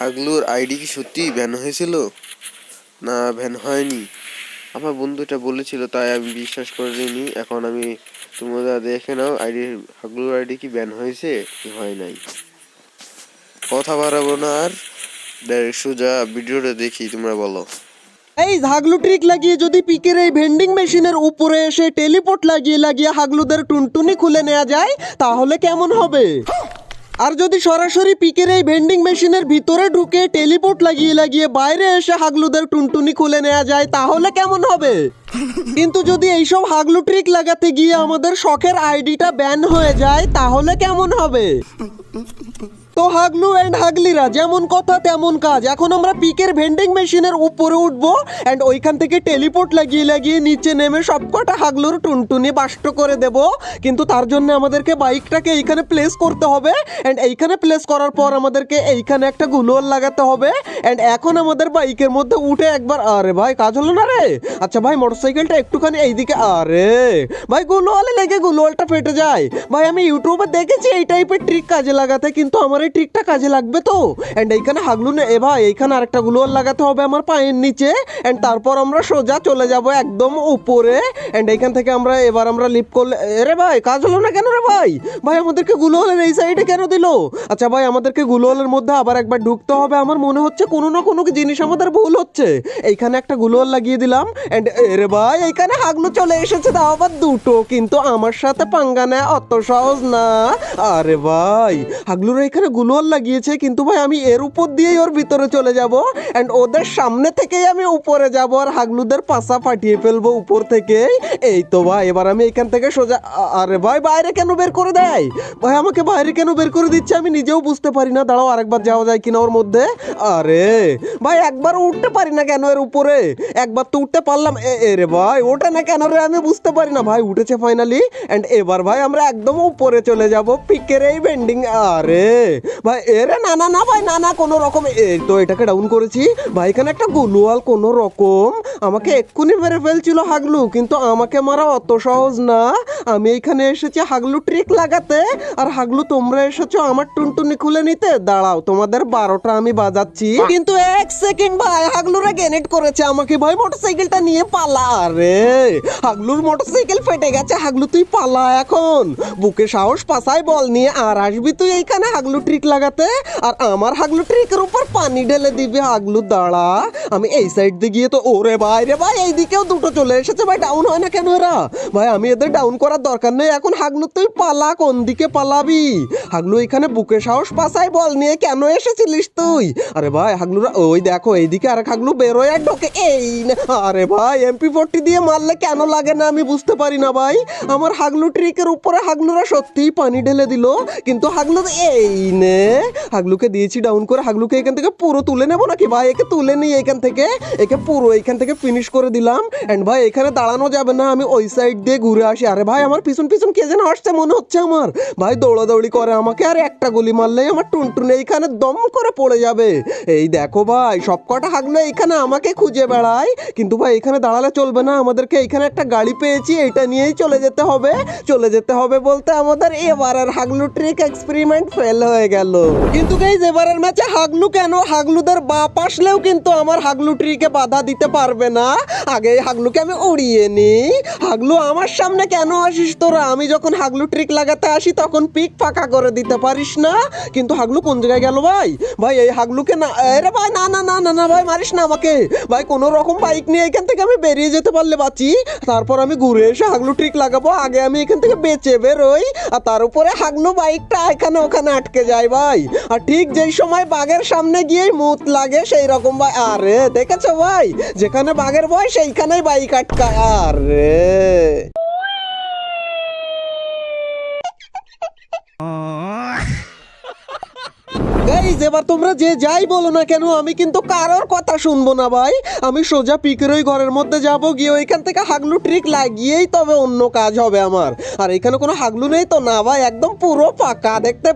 হাগলুর ID কি সত্যিই ban হয়েছিল না ব্যান হয়নি? আমার বন্ধুটা বলেছিল তাই আমি বিশ্বাস করে নিইনি। এখন আমি তোমরা দেখে নাও হাগলুর আইডি কি ব্যান হয়েছে কি হয় নাই। কথা বাড়াবো না আর, ডাইরেক্ট সোজা ভিডিওটা দেখি, তোমরা বলো। এই হাগলু ট্রিক লাগিয়ে যদি পিকের এই ভেন্ডিং মেশিনের উপরে এসে টেলিপোর্ট লাগিয়ে লাগিয়ে হাগলুদের টুনটুনি খুলে নেওয়া যায় তাহলে কেমন হবে? আর যদি সরাসরি পিকের এই ভেন্ডিং মেশিনের ভিতরে ঢুকে টেলিপোর্ট লাগিয়ে লাগিয়ে বাইরে এসে হাগলুদের টুনটুনি খুলে নেওয়া যায় তাহলে কেমন হবে? কিন্তু যদি এইসব হাগলু ট্রিক লাগাতে গিয়ে আমাদের শখের আইডিটা ব্যান হয়ে যায় তাহলে কেমন হবে? তো হাগলু এন্ড হাগলিরা যেমন কথা তেমন কাজ। এখন আমরা পিকের ভেন্ডিং মেশিনের উপরে উঠবো এন্ড ওইখান থেকে টেলিপোর্ট লাগিয়ে লাগিয়ে নিচে নেমে সবকটা হাগলুর টুনটুনি বাষ্ট করে দেব। কিন্তু তার জন্য আমাদেরকে বাইকটাকে এইখানে প্লেস করতে হবে এন্ড এইখানে প্লেস করার পর আমাদেরকে এইখানে একটা গুলোল লাগাতে হবে এন্ড এখন আমাদের বাইকের মধ্যে উঠে একবার, আরে ভাই কাজ হলো না রে। আচ্ছা ভাই মোটরসাইকেলটা একটুখানি এইদিকে, আরে ভাই গুলোয়ালে লেগে গুলোয়ালটা ফেটে যায়। ভাই আমি ইউটিউবে দেখেছি এই টাইপের ট্রিক কাজে লাগাতে, কিন্তু আমার এই ট্রিকটা কাজে লাগবে তো? এন্ড এইখানে হাগলু না, এ ভাই এইখানে আরেকটা গুলোয়াল লাগাতে হবে আমার পায়ের নিচে এন্ড তারপর আমরা সোজা চলে যাব একদম উপরে এন্ড এইখান থেকে আমরা এবার আমরা লিপ করলে, রে ভাই কাজ হলো না কেন রে ভাই? ভাই আমাদেরকে গুলোয়ালের এই সাইডে কেন দিল? আচ্ছা ভাই আমাদেরকে গুলোয়ালের মধ্যে আবার একবার ঢুকতে হবে। আমার মনে হচ্ছে কোনো না কোনো জিনিস আমাদের ভুল হচ্ছে। এইখানে একটা গুলোয়াল লাগিয়ে দিলাম এন্ড রে ভাই এইখানে হাগলু চলে এসেছে, তাও আবার দুটো। কিন্তু আমার সাথে পাঙ্গা নেয় অত সহজ না। আরে ভাই হাগলুরা এখানে গুলোয়াল লাগিয়েছে, কিন্তু ভাই আমি এর উপর দিয়েই ওর ভিতরে চলে যাব এন্ড ওদের সামনে থেকেই আমি উপরে যাব আর হাগলুদের পাশা ফাটিয়ে ফেলবো উপর থেকেই। এই তো ভাই এবার আমি এখান থেকে সোজা, আরে ভাই বাইরে কেন বের করে দেয়? ভাই আমাকে বাইরে কেন বের করে দিচ্ছে আমি নিজেও বুঝতে পারি না। দাঁড়াও আরেকবার যাওয়া যায় কিনা ওর মধ্যে। আরে ভাই একবার উঠতে পারি না কেন এর উপরে? একবার তো উঠতে পারলাম, রে ভাই ওঠে না কেন রে আমি বুঝতে পারি না। ভাই উঠেছে ফাইনালি এন্ড এবার ভাই আমরা একদম উপরে চলে যাব পিকের এই বেন্ডিং। আরে ভাই এরে না না না ভাই না না কোনো রকম, এই তো এটাকে ডাউন করেছি। ভাই এখানে একটা গুলোয়াল কোনো রকম আমাকে এক্ষুনি মেরে ফেলছিল হাগলু, কিন্তু আমাকে মারা অত সহজ না। আমি এইখানে এসেছি হাগলু ট্রিক লাগাতে আর হাগলু তোমরা এসেছো আমার টুনটুনি খুলে নিতে। দাঁড়াও তোমাদের 12টা আমি বাজাচ্ছি। কিন্তু এক সেকেন্ড ভাই হাগলুরা গ্রেনেড করেছে আমাকে। ভাই মোটরসাইকেলটা নিয়ে পালা। আরে হাগলুর মোটরসাইকেল ফেটে গেছে। হাগলু তুই পালা এখন, বুকে সাহস পাছায় বল নিয়ে আর আসবি তুই এইখানে হাগলু ট্রিক লাগাতে আর আমার হাগলু ট্রিকের উপর পানি ঢেলে দিবি। হাগলু দাঁড়া আমি এই সাইড দিয়ে গিয়ে তো, ওরে ভাই রে ভাই এইদিকেও দুটো চলে এসেছে। ভাই ডাউন হয় না কেন এরা? ভাই আমি এদের ডাউন করার দরকার নেই এখন। হাগলু তুই পালা, কোন দিকে পালাবি? হাগলু এখানে বুকে সাহস পাছায় বল নিয়ে কেন এসেছিলিস তুই? আরে ভাই হাগলুরা ওই দেখো এইদিকে আর হাগলু বেরোয় আর ঢোকে এই না। আরে ভাই MP40 দিয়ে মারলে কেন লাগে না আমি বুঝতে পারি না ভাই। আমার হাগলু ট্রিকের উপরে হাগলুরা সত্যিই পানি ঢেলে দিল, কিন্তু হাগলু এই নে। হাগলুকে দিয়েছি ডাউন করে। হাগলুকে এখান থেকে পুরো তুলে নেবো নাকি? ভাই একে তুলে নিই এখান থেকে, একে পুরো এখান থেকে ফিনিশ করে দিলাম এন্ড ভাই এখানে দাঁড়ানো যাবে না, আমি ওই সাইড দিয়ে ঘুরে আসি। আরে ভাই আমার পিছন পিছন কে যেন আসছে মনে হচ্ছে আমার। ভাই দৌড়াদৌড়ি করে আমাকে, আর একটা গুলি মারলেই আমার টুনটুনে এইখানে দম করে পড়ে যাবে। এই দেখো ভাই সবকটা হাগলু এইখানে আমাকে খুঁজে বেড়ায়, কিন্তু ভাই এখানে দাঁড়ালে চলবে না। আমাদেরকে এইখানে একটা গাড়ি পেয়েছি, এইটা নিয়েই চলে যেতে হবে। চলে যেতে হবে বলতে আমাদের এবারের হাগলু ট্রিক এক্সপেরিমেন্ট ফেল হয়ে গেল। কিন্তু গাইস এবারের ম্যাচে হাগলু কেন, হাগলুদের বাপ আসলেও কিন্তু আমার হাগলু ট্রিকে বাধা দিতে পারবে না। আগে হাগলুকে আমি উড়িয়ে নিই। হাগলু আমার সামনে কেন আসিস তোরা? আমি যখন হাগলু ট্রিক লাগাতে আসি তখন পিক ফাঁকা করে দিতে পারিস না। কিন্তু হাগলু কোন জায়গায় গেল ভাই? ভাই এই হাগলুকে না, আরে ভাই না না না না না ভাই মারিস না আমাকে। ভাই কোনো রকম বাইক নিয়ে এখান থেকে আমি বেরিয়ে যেতে পারলে বাঁচি, তারপর আমি ঘুরে এসে হাগলু ট্রিক লাগাবো। আগে আমি এখান থেকে বেঁচে বেরোই আর তার উপরে হাগলু বাইকটা এখানে ওখানে আটকে যায় ভাই। আর ঠিক যেই সময় বাঘের সামনে গিয়েই মুত লাগে সেই রকম ভাই। আরে দেখেছো ভাই যেখানে বাঘের ভয় সেইখানেই বাইক আটকায়। আরে গাইস এবার তোমরা যে যাই বলো না কেন আমি কিন্তু কারোর কথা শুনবো না ভাই। আমি সোজা পিকের ওই ঘরের মধ্যে যাব, গিয়ে ওইখান থেকে হাগলু ট্রিক লাগিয়েই তবে অন্য কাজ হবে আমার। আর এখানে কোনো হাগলু নেই তো? না ভাই একদম পুরো ফাঁকা দেখতে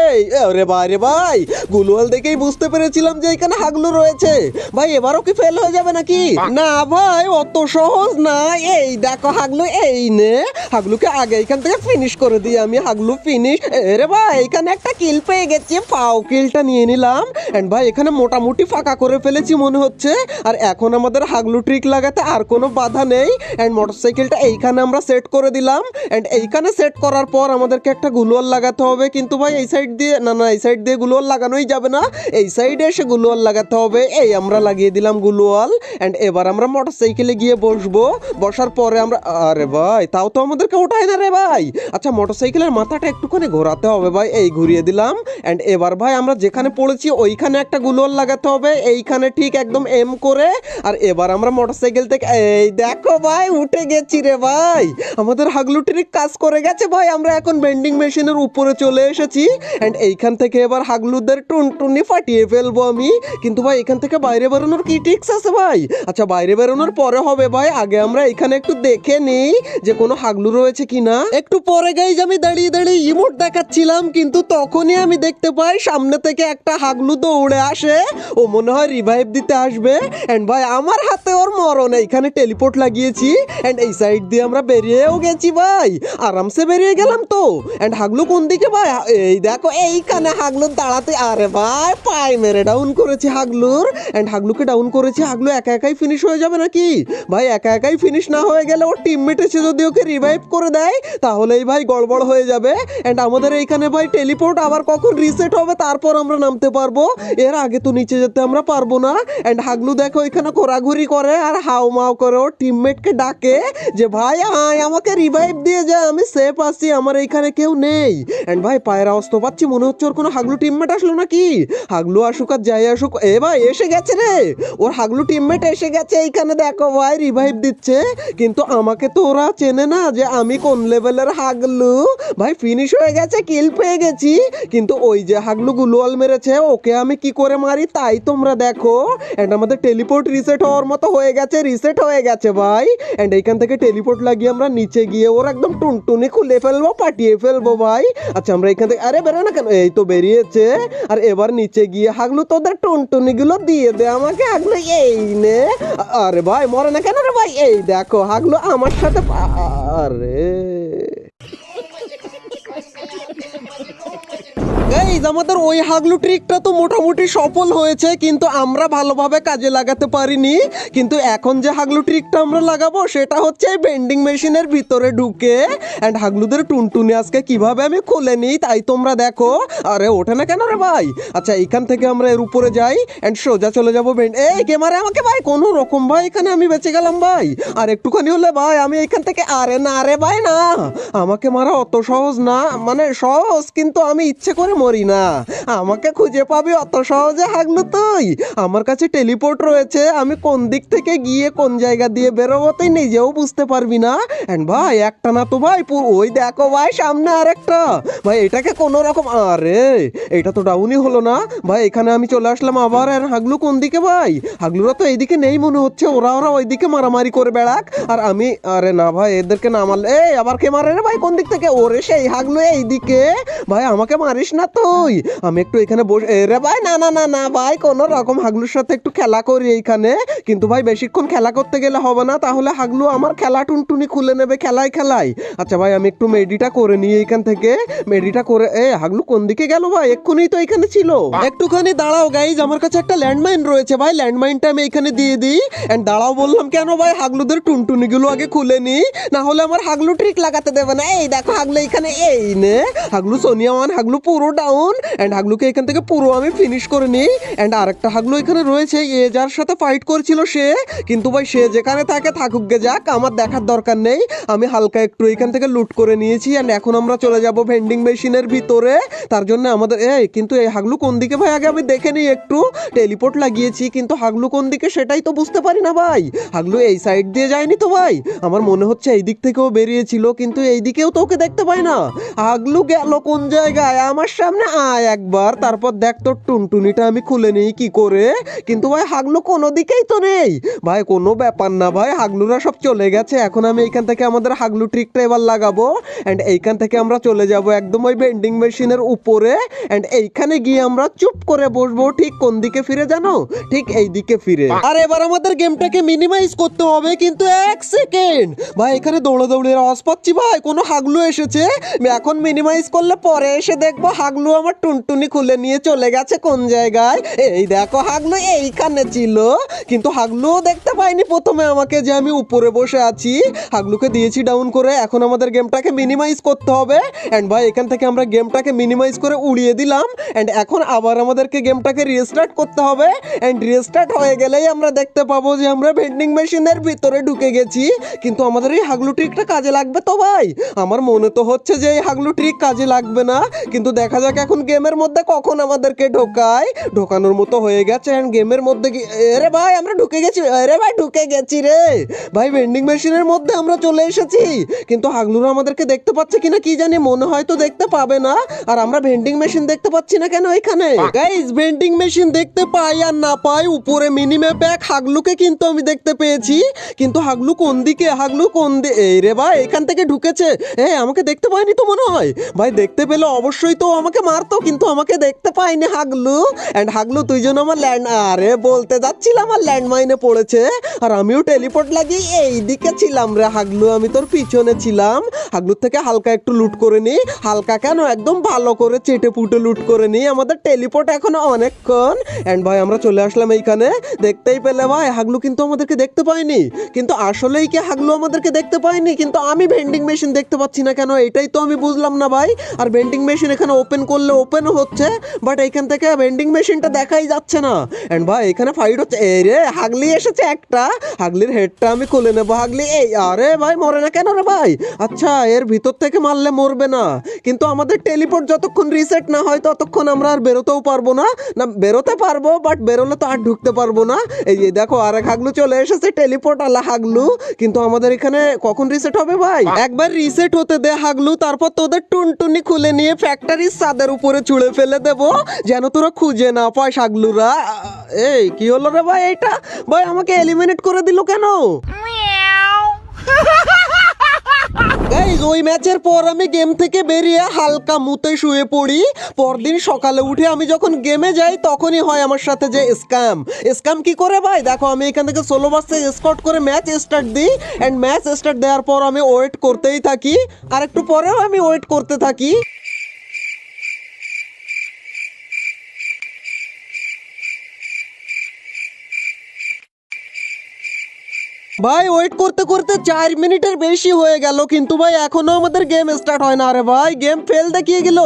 এই রে ভাই রে ভাই গুলোয়াল দেখেই বুঝতে পেরেছিলাম যে এখানে হাগলু রয়েছে। ভাই এবারও কি ফেল হয়ে যাবে নাকি? না ভাই অত সহজ না। এই দেখো হাগলু, এই নে হাগলুকে আগে এখান থেকে ফিনিশ করে দিই আমি। হাগলু ফিনিশ। রে ভাই এখানে একটা কিল পেয়ে গেছি, ফাও কিল মোটরসাইকেলটা নিয়ে নিলাম এন্ড ভাই এখানে মোটামুটি ফাঁকা করে ফেলেছি মনে হচ্ছে। আর এখন আমাদের হাগলু ট্রিক লাগাতে আর কোনো বাধা নেই। এন্ড মোটরসাইকেলটা এইখানে আমরা সেট করে দিলাম এন্ড এইখানে সেট করার পর আমাদেরকে একটা গ্লুয়াল লাগাতে হবে। কিন্তু ভাই এই সাইড দিয়ে না না, এই সাইড দিয়ে গ্লুয়াল লাগানোই যাবে না, এই সাইডে এসে গ্লুয়াল লাগাতে হবে। এই আমরা লাগিয়ে দিলাম গ্লুয়াল এন্ড এবার আমরা মোটরসাইকেলে গিয়ে বসবো। বসার পরে আমরা, আরে ভাই তাও তো আমাদেরকে ওঠায় না রে ভাই। আচ্ছা মোটরসাইকেলের মাথাটা একটুখানি ঘোরাতে হবে ভাই, এই ঘুরিয়ে দিলাম এন্ড এবার ভাই আমরা যেখানে পড়েছি ওইখানে একটা গ্লুয়াল লাগাতে হবে, এইখানে ঠিক একদম এম করে। আর এবার আমরা মোটরসাইকেল থেকে, এই দেখো ভাই উঠে গেছি রে ভাই, আমাদের হাগলু ট্রিক কাজ করে গেছে ভাই। আমরা এখন বেন্ডিং মেশিনের উপরে চলে এসেছি এন্ড এইখান থেকে এবার হাগলুদের টুনটুনি ফাটিয়ে ফেলবো আমি। কিন্তু ভাই এখান থেকে বাইরে বেরোনোর কি ট্রিক্স আছে ভাই? আচ্ছা বাইরে বেরোনোর পরে হবে ভাই, আগে আমরা এখানে একটু দেখে নিই যে কোনো হাগলু রয়েছে কিনা। একটু পরে গাইজ আমি দাঁড়িয়ে দাঁড়িয়ে ইমোট দেখাচ্ছিলাম, কিন্তু তখনই আমি দেখতে পাই সামনে থেকে একটা হাগলু দৌড়ে আসে। ও মনে হয় রিভাইভ দিতে আসবে এন্ড ভাই আমার হাতে ওর মরণ। এইখানে টেলিপোর্ট লাগিয়েছি এন্ড এই সাইড দিয়ে আমরা বেরিয়েও গেছি ভাই, আরামসে বেরিয়ে গেলাম তো। এন্ড হাগলু কোন দিকে ভাই? এই দেখো এইখানে হাগলুর দাঁড়াতে, আরে ভাই পাই মেরে ডাউন করেছি হাগলুর এন্ড হাগলুকে ডাউন করেছি। হাগলু একা একাই ফিনিশ হয়ে যাবে নাকি ভাই? একা একাই ফিনিশ না হয়ে গেলে ওর টিমমেট এসে যদি ওকে রিভাইভ করে দেয় তাহলেই ভাই গড়বড় হয়ে যাবে। এন্ড আমাদের এইখানে ভাই টেলিপোর্ট আবার কখন রিসেট হবে তারপর আমরা নামতে পারবো, এর আগে তো নিচে যেতে আমরা পারবো না। এন্ড হাগলু দেখো এখানে ঘোরাঘুরি করে আর হাউ মাউ করে ওর টিমমেটকে ডাকে যে ভাই আয় আমাকে রিভাইভ দিয়ে যা, আমি সেফ আছি, আমার এইখানে কেউ নেই। এন্ড ভাই পায়ের আওয়াজ তো পাচ্ছি, মনে হচ্ছে ওর কোনো হাগলু টিমমেট আসলো নাকি। হাগলু আসুক আর যাই আসুক, এ ভাই এসে গেছে রে, ওর হাগলু টিমমেট এসে গেছে এইখানে দেখো ভাই রিভাইভ দিচ্ছে। কিন্তু আমাকে তো ওরা চেনে না যে আমি কোন লেভেলের হাগলু। ভাই ফিনিশ হয়ে গেছে, কিল পেয়ে গেছি, কিন্তু ওই যে হাগলু গ্লুয়াল মেরেছে ওকে আমি কি করে মারি তাই তোমরা দেখো। এন্ড আমাদের টেলিপোর্ট রিসেট হওয়ার মতো হয়ে গেছে, রিসেট হয়ে গেছে ভাই। এন্ড এইখান থেকে টেলিপোর্ট লাগিয়ে আমরা নিচে গিয়ে ওর একদম টুনটুনি খুলে ফেলবো, পাঠিয়ে ফেলবো ভাই। আচ্ছা আমরা এখান থেকে, আরে বেরো না কেন, এই তো বেরিয়েছে। আর এবার নিচে গিয়ে হাগলু তোদের টুনটুনি গুলো দিয়ে দে আমাকে হাগলু, এই নে। আরে ভাই মরে না কেন রে ভাই? এই দেখো হাগলু আমার সাথে, আরে গাইজ আমাদের ওই হাগলু ট্রিকটা তো মোটামুটি সফল হয়েছে, কিন্তু আমরা ভালোভাবে কাজে লাগাতে পারিনি। কিন্তু এখন যে হাগলু ট্রিকটা আমরা লাগাবো সেটা হচ্ছে বেন্ডিং মেশিনের ভিতরে ঢুকে এন্ড হাগলুদের টুনটুনি আজকে কিভাবে আমি খুলে নিই তাই তোমরা দেখো। আরে ওঠে না কেন রে ভাই? আচ্ছা এইখান থেকে আমরা এর উপরে যাই এন্ড সোজা চলে যাবো এই কে মারে আমাকে ভাই? কোনো রকম ভাই এখানে আমি বেঁচে গেলাম ভাই, আর একটুখানি হলে ভাই আমি এইখান থেকে, আরে না রে ভাই না, আমাকে মারা অত সহজ না, মানে সহজ কিন্তু আমি ইচ্ছে করে মরি না, আমাকে খুঁজে পাবি অত সহজে হাগলু তুই? আমার কাছে টেলিপোর্ট রয়েছে, আমি কোন দিক থেকে গিয়ে কোন জায়গা দিয়ে বেরোবো তুই নিজেও বুঝতে পারবি না। এন্ড ভাই একটা না তো ভাই, ওই দেখো ভাই সামনে আরেকটা ভাই, এটাকে কোন রকম, আরে এটা তো ডাউনই হলো না ভাই। এখানে আমি চলে আসলাম আবার। আর হাগলু কোন দিকে ভাই? হাগলুরা তো এইদিকে নেই মনে হচ্ছে, ওরা ওইদিকে মারামারি করে বেড়াক আর আমি, আরে না ভাই এদেরকে না মারলে, এই আবার কে মারে রে ভাই কোন দিক থেকে? ওরে সেই হাগলু এইদিকে ভাই, আমাকে মারিস না তুই, আমি একটু এখানে বসে, রে ভাই না না না না ভাই কোনো রকম হাগলুর সাথে একটু খেলা করি এইখানে। কিন্তু ভাই বেশিক্ষণ খেলা করতে গেলে হবে না, তাহলে হাগলু আমার খেলা টুনটুনি খুলে নেবে খেলায় খেলায়। আচ্ছা ভাই আমি একটু মেডিটা করে নিই এইখান থেকে, মেডিটা করে, হাগলু কোন দিকে গেল ভাই? এক্ষুনি তো এখানে ছিল। একটুখানি দাঁড়াও গাইজ, আমার কাছে একটা ল্যান্ডমাইন রয়েছে ভাই, ল্যান্ডমাইনটা আমি এখানে দিয়ে দিই। এন্ড দাঁড়াও বললাম কেন ভাই? হাগলুদের টুনটুনি গুলো আগে খুলে নি, না হলে আমার হাগলু ট্রিক লাগাতে দেবে না। এই দেখো হাগলু এখানে, এই নে হাগলু সোনিয়া ওয়ান, হাগলু পুরো ডাউন এন্ড হাগলুকে এখান থেকে পুরো আমি ফিনিশ করে নিই। এন্ড আরেকটা হাগলু এখানে রয়েছে, এ যার সাথে ফাইট করছিল সে, কিন্তু ভাই সে যেখানে থাকে থাকুক গে যাক, আমার দেখার দরকার নেই। আমি হালকা একটু এখান থেকে লুট করে নিয়েছি এন্ড এখন আমরা চলে যাব ভেন্ডিং মেশিনের ভিতরে। তার জন্য আমাদের, কিন্তু এই হাগলু কোন দিকে ভাই আগে আমি দেখে নিই একটু। টেলিপোর্ট লাগিয়েছি কিন্তু হাগলু কোন দিকে সেটাই তো বুঝতে পারি না ভাই। হাগলু এই সাইড দিয়ে যায়নি তো ভাই, আমার মনে হচ্ছে এই দিক থেকেও বেরিয়েছিল, কিন্তু এই দিকেও তো ওকে দেখতে পাই না। হাগলু গেল কোন জায়গায়? আমার সামনে আয় একবার, তারপর দেখ তোর টুনটুনিটা আমি খুলে নিই কি করে। কিন্তু ভাই হাগলু কোনো দিকেই তো নেই ভাই, কোনো ব্যাপার না ভাই, হাগলুরা সব চলে গেছে। এখন আমি এইখান থেকে আমাদের হাগলু ট্রিকটা এবার লাগাবো এন্ড এইখান থেকে আমরা চলে যাব একদম ওই ভেন্ডিং মেশিনের উপরে এন্ড এইখানে গিয়ে আমরা চুপ করে বসবো। ঠিক কোন দিকে ফিরে জানো? ঠিক এই দিকে ফিরে। আর এবার আমাদের গেমটাকে মিনিমাইজ করতে হবে, কিন্তু এক সেকেন্ড ভাই, এখানে দৌড়াদৌড়ির আওয়াজ পাচ্ছি ভাই, কোনো হাগলু এসেছে। এখন মিনিমাইজ করলে পরে এসে দেখবো হাগলু আমার টুনটুনি খুলে নিয়ে চলে গেছে কোন জায়গায়। এই দেখো হাগলু এইখানে ছিল, কিন্তু হাগলুও দেখতে পাইনি প্রথমে আমাকে যে আমি উপরে বসে আছি। হাগলুকে দিয়েছি ডাউন করে, এখন আমাদের গেমটাকে মিনিমাইজ করতে হবে। অ্যান্ড ভাই এখান থেকে আমরা গেমটাকে মিনিমাইজ করে উড়িয়ে দিলাম। অ্যান্ড এখন আবার আমাদেরকে গেমটাকে রিস্টার্ট করতে হবে। অ্যান্ড রিস্টার্ট হয়ে গেলেই আমরা দেখতে পাবো যে আমরা ভেন্ডিং মেশিনের ভিতরে ঢুকে গেছি। কিন্তু আমাদের এই হাগলু ট্রিকটা কাজে লাগবে তো ভাই? আমার মনে তো হচ্ছে যে এই হাগলু ট্রিক কাজে লাগবে না, কিন্তু দেখা যাক এখন গেমের মধ্যে কখন আমাদেরকে ঢোকায়। ঢোকানোর মতো হয়ে গেছে। অ্যান্ড গেমের মধ্যে কি, আরে ভাই আমরা ঢুকে গেছি, আরে ভাই ঢুকে গেছি রে ভাই, ভেন্ডিং মেশিনের মধ্যে আমরা চলে এসেছি। কিন্তু হাগলুরা আমাদেরকে দেখতে পাচ্ছে কিনা কি জানি, মনে হয় তো দেখতে পাবে না। আর আমরা ভেন্ডিং মেশিন দেখতে পাচ্ছি না কেন এখানে? গাইস ভেন্ডিং মেশিন দেখতে পাই আর না পাই, উপরে মিনি ম্যাপে এক হাগলুকে কিন্তু আমি দেখতে পেয়েছি। কিন্তু হাগলু কোন দিকে, হাগলু কোন দিকে? এই রে ভাই এখান থেকে ঢুকেছে। আমাকে দেখতে পায়নি তো মনে হয়। ভাই দেখতে পেলে অবশ্যই তো আমাকে মারতো, কিন্তু আমাকে দেখতে পাইনি হাগলু। এন্ড হাগলু তুই যেন আমার আরে বলতে যাচ্ছিলাম আমার ল্যান্ডমাইনে পড়েছে, আর আমিও টেলিপোর্ট লাগিয়ে এই দিকে ছিলাম রে হাগলু, আমি তোর পিছনে ছিলাম। হাগলুর থেকে হালকা একটু লুট করে নি, হালকা কেন একদম ভালো করে চেটে পুটে লুট করে নি। আমাদের টেলিপোর্ট এখনো অনেকক্ষণ। এন্ড ভাই আমরা চলে আসলাম এইখানে, দেখতেই পেলে ভাই হাগলু কিন্তু আমাদেরকে দেখতে পায়নি। কিন্তু আসলেই কি হাগলু আমাদেরকে দেখতে পায়নি? কিন্তু আমি ভেন্ডিং মেশিন দেখতে পাচ্ছি না কেন, এটাই তো আমি বুঝলাম না ভাই। আর ভেন্ডিং মেশিন এখানে ওপেন করলে ওপেনও হচ্ছে, বাট এইখান থেকে ভেন্ডিং মেশিনটা দেখাই যাচ্ছে না। এন্ড ভাই এখানে ফাইট হচ্ছে। এই রে হাগলি এসেছে একটা, হাগলির হেডটা আমি খুলে নেবো। হাগলি এই, আরে ভাই মরে না কেন রে ভাই? আচ্ছা এর ভিতর থেকে মারলে মরবে না, কিন্তু আমাদের টেলিপোর্ট যতক্ষণ রিসেট না হয় ততক্ষণ আমরা আর বেরোতেও পারবো না। না বেরোতে পারবো, বাট বেরোলে তো আর ঢুকতে পারবো না। এই যে দেখো আরেক হাগলু চলে এসেছে, টেলিপোর্ট আলা হাগলু। কিন্তু আমাদের এখানে কখন রিসেট হবে ভাই? একবার রিসেট হতে দে হাগলু, তারপর তোদের টুনটুনি খুলে নিয়ে ফ্যাক্টরির ছাদের উপরে ছুঁড়ে ফেলে দেবো, যেন তোরা খুঁজে না পাস হাগলুরা। এই কি হলো রে ভাই? এইটা ভাই আমাকে এলিমিনেট করে দিল কেন? গাইস ওই ম্যাচের পর আমি গেম থেকে বেরিয়ে হালকা মুতে শুয়ে পড়ি। পরদিন সকালে উঠে আমি যখন গেমে যাই তখনই হয় আমার সাথে যে স্ক্যাম কি করে ভাই? দেখো আমি এখান থেকে সোলো বাসে স্কট করে ম্যাচ স্টার্ট দিই। অ্যান্ড ম্যাচ স্টার্ট দেওয়ার পর আমি ওয়েট করতেই থাকি, আর একটু পরেও আমি ওয়েট করতে থাকি। ভাই ওয়েট করতে করতে 4 মিনিটের বেশি হয়ে গেল, কিন্তু ভাই এখনো আমাদের গেম স্টার্ট হয় না। আরে ভাই গেম ফেল দেখিয়ে গেল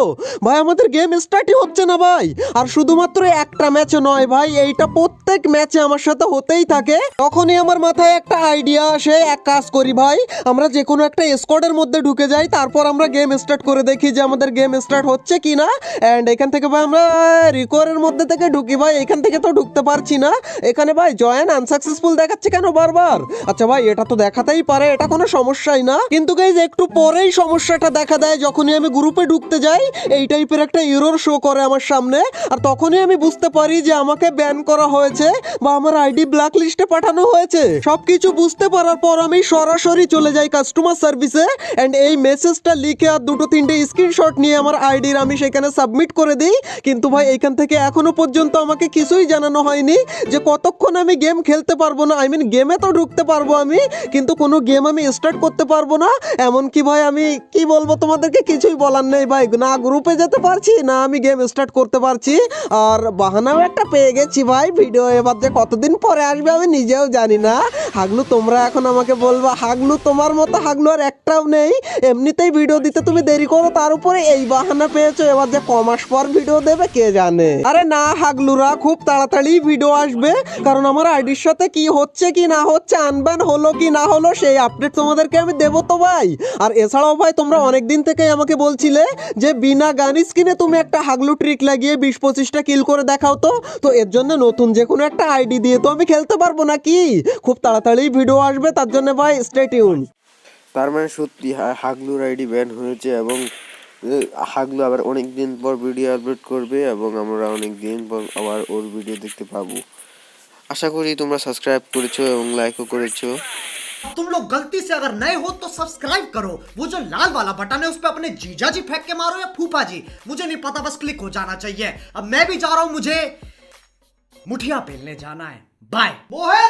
ভাই, আমাদের গেম স্টার্টই হচ্ছে না ভাই। আর শুধুমাত্র একটা ম্যাচে নয় ভাই, এইটা প্রত্যেক ম্যাচে আমার সাথে হতেই থাকে। তখনই আমার মাথায় একটা আইডিয়া আসে, এক কাজ করি ভাই, আমরা যে কোনো একটা স্কোয়াডের মধ্যে ঢুকে যাই, তারপর আমরা গেম স্টার্ট করে দেখি যে আমাদের গেম স্টার্ট হচ্ছে কি না। অ্যান্ড এখান থেকে ভাই আমরা রিকোয়ারের মধ্যে থেকে ঢুকি ভাই, এখান থেকে তো ঢুকতে পারছি না। এখানে ভাই জয়েন আনসাকসেসফুল দেখাচ্ছে কেন বারবার? আচ্ছা ভাই এটা তো দেখাতেই পারে, এটা কোনো সমস্যাই না। কিন্তু গাইজ একটু পরেই সমস্যাটা দেখা দেয়, যখনই আমি গ্রুপে ঢুকতে যাই এই টাইপের একটা এরর শো করে আমার সামনে। আর তখনই আমি বুঝতে পারি যে আমাকে ব্যান করা হয়েছে বা আমার আইডি ব্ল্যাক লিস্টে পাঠানো হয়েছে। সবকিছু বুঝতে পারার পর আমি সরাসরি চলে যাই কাস্টমার সার্ভিসে। অ্যান্ড এই মেসেজটা লিখে আর 2-3টে স্ক্রিনশট নিয়ে আমার আইডির আমি সেখানে সাবমিট করে দিই। কিন্তু ভাই এখান থেকে এখনো পর্যন্ত আমাকে কিছুই জানানো হয়নি যে কতক্ষণ আমি গেম খেলতে পারবো না। আই মিন গেমে তো ঢুকতে পারবো আমি, কিন্তু কোনো গেম আমি স্টার্ট করতে পারবো না। এমনকি ভাই আমি কি বলবো তোমাদেরকে, কিছুই বলার নেই ভাই, না গ্রুপে যেতে পারছি না আমি গেম স্টার্ট করতে পারছি। আর বাহানাও একটা পেয়ে গেছি ভাই, ভিডিও এবার যে কতদিন পরে আসবে আমি নিজেও জানি না। হাগলু তোমরা এখন আমাকে বলবা, হাগলু তোমার মতো হাগলু আর একটাও নেই, এমনিতেই ভিডিও দিতে তুমি দেরি করো, তার উপরে এই বাহানা পেয়েছো, এবার যে কমাস পর ভিডিও দেবে কে জানে। আরে না হাগলুরা, খুব তাড়াতাড়ি ভিডিও আসবে, কারণ আমার আইডির সাথে কি হচ্ছে কি না হচ্ছে, আনব্যান হলো কি না হলো সেই আপডেট তোমাদেরকে আমি দেবো তো ভাই। আর এছাড়াও ভাই তোমরা অনেকদিন থেকেই আমাকে বলছিলে যে বিনা গান স্কিনে তুমি একটা হাগলু ট্রিক লাগিয়ে 20-25টা কিল করে দেখাও তো এর জন্য নতুন যে কোনো একটা আইডি দিয়ে তো আমি খেলতে পারবো নাকি? খুব তাড়াতাড়ি ভিডিও আসবে, তার জন্য ভাই স্টে টিউন। তার মানে সত্যি হাগলুর আইডি ব্যান হয়েছে, এবং হাগলু আবার অনেক দিন পর ভিডিও আপলোড করবে, এবং আমরা অনেক দিন পর আবার ওর ভিডিও দেখতে পাবো। আশা করি তোমরা সাবস্ক্রাইব করেছো এবং লাইকও করেছো। तुम लोग गलती से अगर नए हो तो सब्सक्राइब करो, वो जो लाल वाला बटन है उस पे अपने जीजा जी फेंक के मारो या फूफा जी, मुझे नहीं पता, बस क्लिक हो जाना चाहिए। अब मैं भी जा रहा हूं, मुझे मुठिया पेलने जाना है। बाय। वो है